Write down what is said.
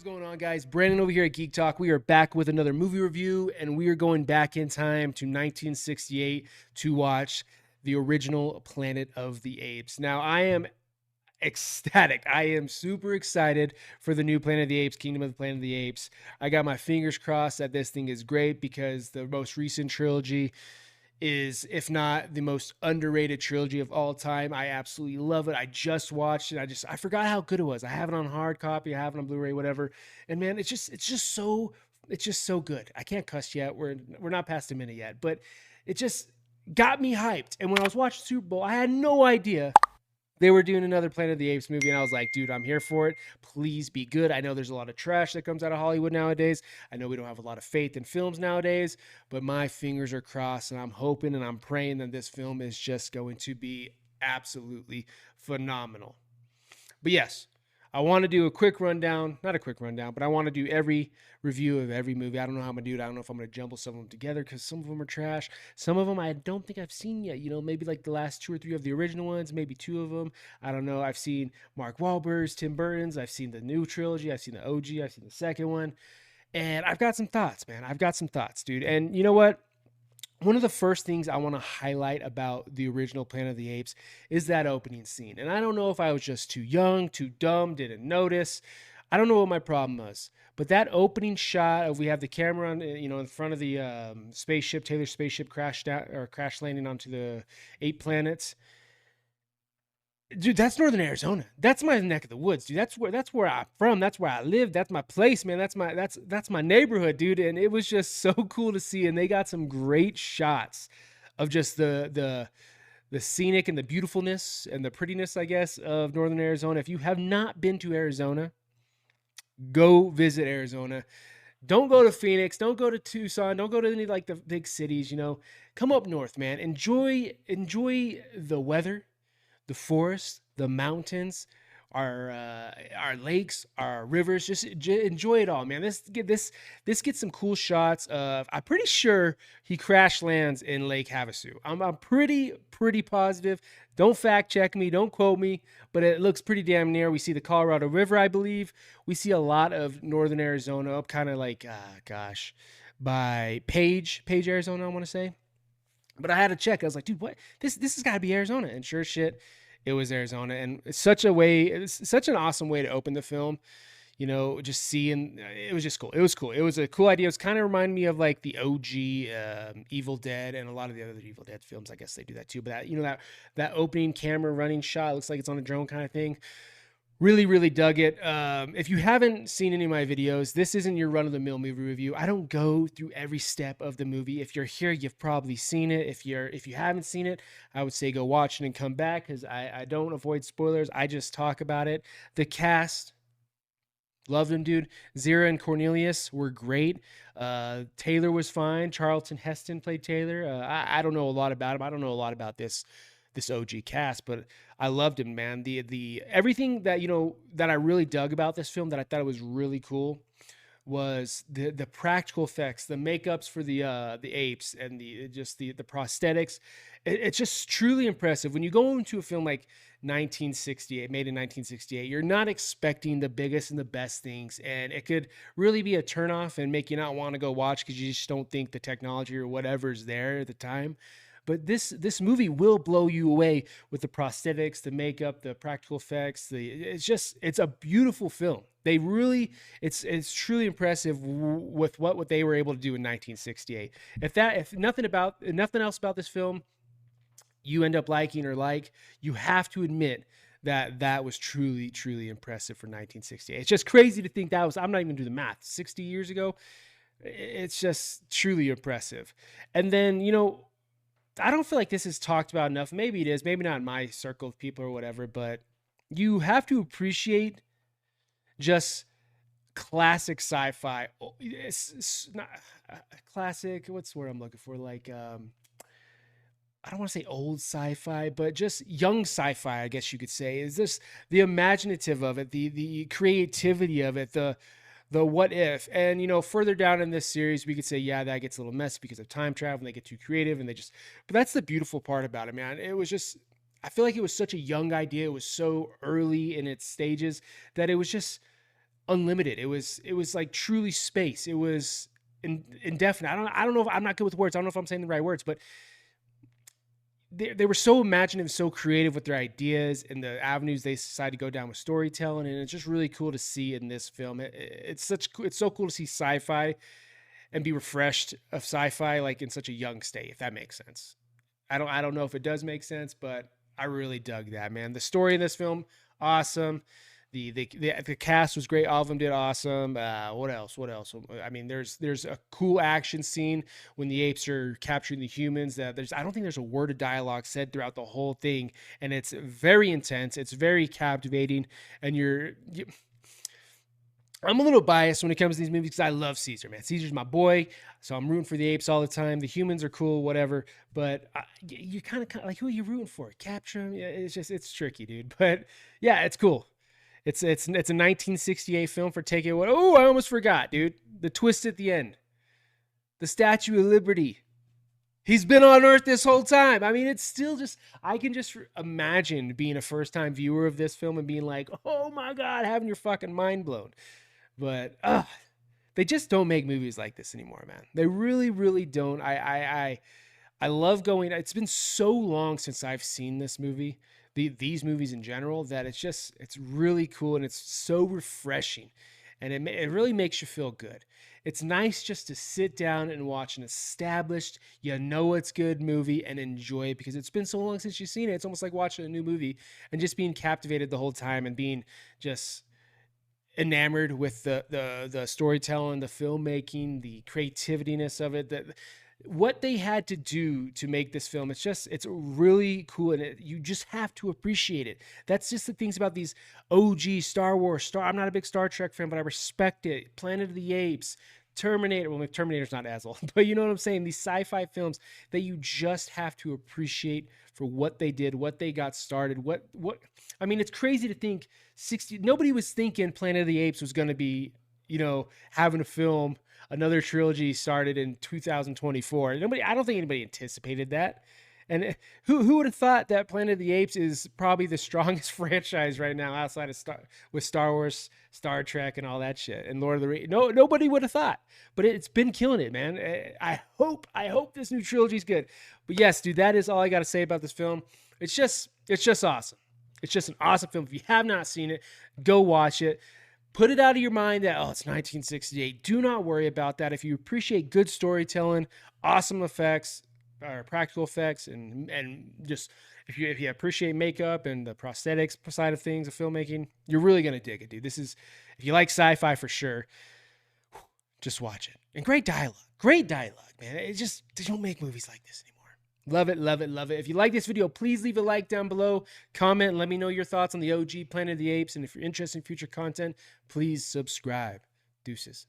going on, guys? Brandon over here at Geek Talk. We are back with another movie review, and we are going back in time to 1968 to watch the original Planet of the Apes. Now, I am ecstatic. I am super excited for the new Planet of the Apes, Kingdom of the Planet of the Apes. I got my fingers crossed that this thing is great because the most recent trilogy is, if not the most underrated trilogy of all time. I absolutely love it. I just watched it. I forgot how good it was. I have it on hard copy, I have it on Blu-ray, whatever. And man, it's just so good. I can't cuss yet. We're not past a minute yet, but it just got me hyped. And when I was watching Super Bowl, I had no idea they were doing another Planet of the Apes movie, and I was like, dude, I'm here for it. Please be good. I know there's a lot of trash that comes out of Hollywood nowadays. I know we don't have a lot of faith in films nowadays, but my fingers are crossed, and I'm hoping and I'm praying that this film is just going to be absolutely phenomenal. But yes, I want to do a quick rundown, not a quick rundown, but I want to do every review of every movie. I don't know how I'm going to do it. I don't know if I'm going to jumble some of them together because some of them are trash. Some of them I don't think I've seen yet. Maybe like the last two or three of the original ones, maybe two of them. I don't know. I've seen Mark Wahlberg's, Tim Burton's. I've seen the new trilogy. I've seen the OG. I've seen the second one. And I've got some thoughts, man. I've got some thoughts, dude. And you know what? One of the first things I want to highlight about the original Planet of the Apes is that opening scene. And I don't know if I was just too young, too dumb, didn't notice. I don't know what my problem was. But that opening shot of we have the camera on, in front of the spaceship, Taylor's spaceship crashed down or crash landing onto the ape planets. Dude, that's Northern Arizona. That's my neck of the woods, dude. That's where I'm from. That's where I live. That's my place, man. That's my neighborhood, dude. And it was just so cool to see. And they got some great shots of just the scenic and the beautifulness and the prettiness, I guess, of Northern Arizona. If you have not been to Arizona, go visit Arizona. Don't go to Phoenix. Don't go to Tucson. Don't go to any like the big cities. Come up north, man. Enjoy the weather, the forest, the mountains, our lakes, our rivers. Just enjoy it all, man. This gets some cool shots of. I'm pretty sure he crash lands in Lake Havasu. I'm pretty positive. Don't fact check me. Don't quote me, but it looks pretty damn near. We see the Colorado River, I believe. We see a lot of northern Arizona up kind of like by Page, Arizona, I want to say. But I had to check. I was like, dude, what? This has got to be Arizona. And sure as shit, it was Arizona. And it's such an awesome way to open the film. Just seeing, it was just cool. It was cool. It was a cool idea. It was kind of reminding me of like the OG Evil Dead and a lot of the other Evil Dead films. I guess they do that too. But that opening camera running shot looks like it's on a drone kind of thing. Really, really dug it. If you haven't seen any of my videos, this isn't your run-of-the-mill movie review. I don't go through every step of the movie. If you're here, you've probably seen it. If you haven't seen it, I would say go watch it and come back because I don't avoid spoilers. I just talk about it. The cast, loved them, dude. Zira and Cornelius were great. Taylor was fine. Charlton Heston played Taylor. I don't know a lot about him. I don't know a lot about this OG cast, but I loved him, man. The everything that that I really dug about this film that I thought it was really cool was the practical effects, the makeups for the apes and the prosthetics. It's just truly impressive when you go into a film like 1968, made in 1968. You're not expecting the biggest and the best things, and it could really be a turnoff and make you not want to go watch because you just don't think the technology or whatever's there at the time. But this movie will blow you away with the prosthetics, the makeup, the practical effects. It's a beautiful film. It's truly impressive with what they were able to do in 1968. If nothing else about this film you end up liking you have to admit that was truly, truly impressive for 1968. It's just crazy to think that was. I'm not even gonna do the math. 60 years ago. It's just truly impressive. And then I don't feel like this is talked about enough. Maybe it is, maybe not in my circle of people or whatever, but you have to appreciate just classic sci-fi. It's not classic. What's the word I'm looking for? Like, I don't want to say old sci-fi, but just young sci-fi, I guess you could say. Is this the imaginative of it, the creativity of it, the what if. And further down in this series we could say that gets a little messy because of time travel and they get too creative and but that's the beautiful part about it, man. It was just, I feel like it was such a young idea. It was so early in its stages that it was just unlimited. It was like truly space. It was indefinite. I don't know if I'm not good with words. I don't know if I'm saying the right words, but they were so imaginative, so creative with their ideas and the avenues they decided to go down with storytelling, and it's just really cool to see in this film. It's so cool to see sci-fi and be refreshed of sci-fi like in such a young state, if that makes sense. I don't know if it does make sense, but I really dug that, man. The story in this film, awesome. The cast was great. All of them did awesome. What else? What else? I mean, there's a cool action scene when the apes are capturing the humans. That I don't think there's a word of dialogue said throughout the whole thing, and it's very intense. It's very captivating, and I'm a little biased when it comes to these movies because I love Caesar, man. Caesar's my boy, so I'm rooting for the apes all the time. The humans are cool, whatever. But you kind of like, who are you rooting for? Capture him? Yeah, it's tricky, dude. But yeah, it's cool. It's a 1968 film for Take It Away. Oh, I almost forgot, dude. The twist at the end, the Statue of Liberty. He's been on Earth this whole time. I mean, it's still just, I can just imagine being a first time viewer of this film and being like, oh my God, having your fucking mind blown. But they just don't make movies like this anymore, man. They really, really don't. I love going. It's been so long since I've seen this movie, these movies in general, that it's really cool and it's so refreshing, and it really makes you feel good. It's nice just to sit down and watch an established, it's good movie and enjoy it because it's been so long since you've seen it. It's almost like watching a new movie and just being captivated the whole time and being just enamored with the storytelling, the filmmaking, the creativeness of it, that what they had to do to make this film. It's really cool, and you just have to appreciate it. That's just the things about these OG Star Wars. I'm not a big Star Trek fan, but I respect it. Planet of the Apes, Terminator. Well, Terminator's not as old, but you know what I'm saying? These sci-fi films that you just have to appreciate for what they did, what they got started. I mean, it's crazy to think nobody was thinking Planet of the Apes was going to be, having a film, another trilogy started in 2024. I don't think anybody anticipated that. And who would have thought that Planet of the Apes is probably the strongest franchise right now outside of Star Wars, Star Trek, and all that shit, and Lord of the Rings? No, nobody would have thought, but it's been killing it, man. I hope this new trilogy is good. But yes, dude, that is all I got to say about this film. It's just awesome. It's just an awesome film. If you have not seen it, go watch it. Put it out of your mind that, it's 1968. Do not worry about that. If you appreciate good storytelling, awesome effects, or practical effects, and just if you appreciate makeup and the prosthetics side of things of filmmaking, you're really gonna dig it, dude. If you like sci-fi for sure, just watch it. And great dialogue, man. They don't make movies like this anymore. Love it, love it, love it. If you like this video, please leave a like down below, comment, and let me know your thoughts on the OG Planet of the Apes. And if you're interested in future content, please subscribe. Deuces.